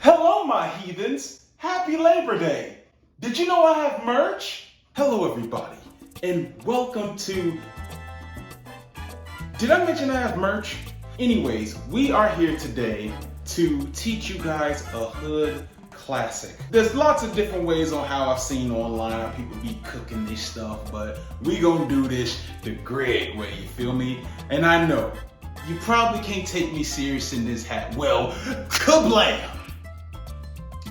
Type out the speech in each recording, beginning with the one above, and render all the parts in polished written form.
Hello, my heathens. Happy Labor Day. Did you know I have merch? Hello, everybody, and welcome to... Did I mention I have merch? Anyways, we are here today to teach you guys a hood classic. There's lots of different ways on how I've seen online how people be cooking this stuff, but we gonna do this the great way, you feel me? And I know, you probably can't take me serious in this hat. Well, kablam!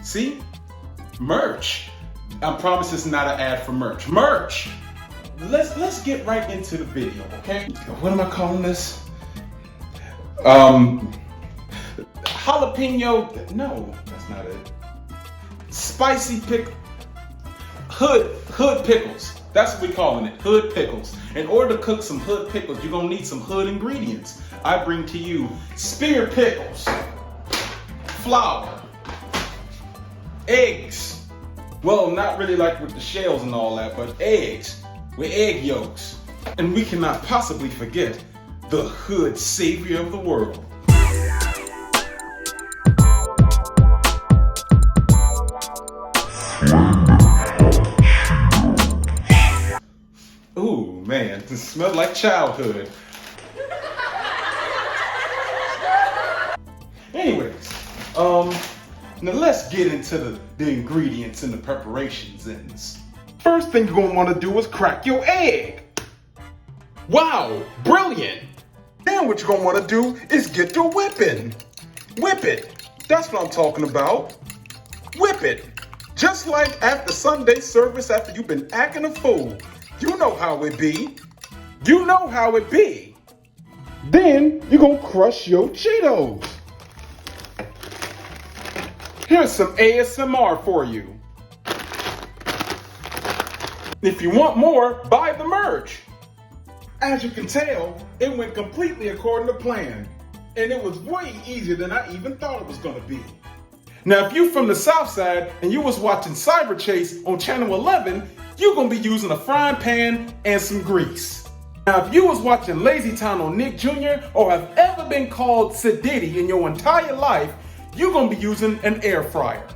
See? Merch. I promise it's not an ad for merch. Merch! Let's get right into the video, okay? What am I calling this? Jalapeno, no, that's not it. Spicy hood pickles. That's what we're calling it, hood pickles. In order to cook some hood pickles, you're gonna need some hood ingredients. I bring to you spear pickles, flour, eggs. Well, not really like with the shells and all that, but eggs with egg yolks. And we cannot possibly forget the hood savior of the world. Ooh, man, this smells like childhood. Anyways, now let's get into the ingredients and the preparations. And first thing you're gonna wanna do is crack your egg. Wow, brilliant. Then what you're gonna wanna do is get your whipping. Whip it, that's what I'm talking about. Whip it, just like after Sunday service after you've been acting a fool. You know how it be. You know how it be. Then you're gonna crush your Cheetos. Here's some ASMR for you. If you want more, buy the merch. As you can tell, it went completely according to plan. And it was way easier than I even thought it was gonna be. Now, if you from the South Side and you was watching Cyber Chase on Channel 11, you're gonna be using a frying pan and some grease. Now, if you was watching Lazy Town on Nick Jr. or have ever been called Sadiddy in your entire life, you're gonna be using an air fryer.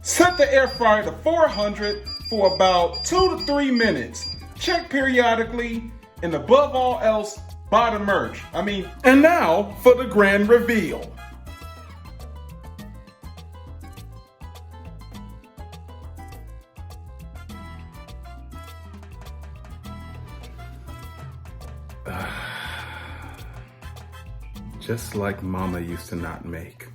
Set the air fryer to 400 for about 2 to 3 minutes. Check periodically, and above all else, buy the merch. And now for the grand reveal. Just like Mama used to not make.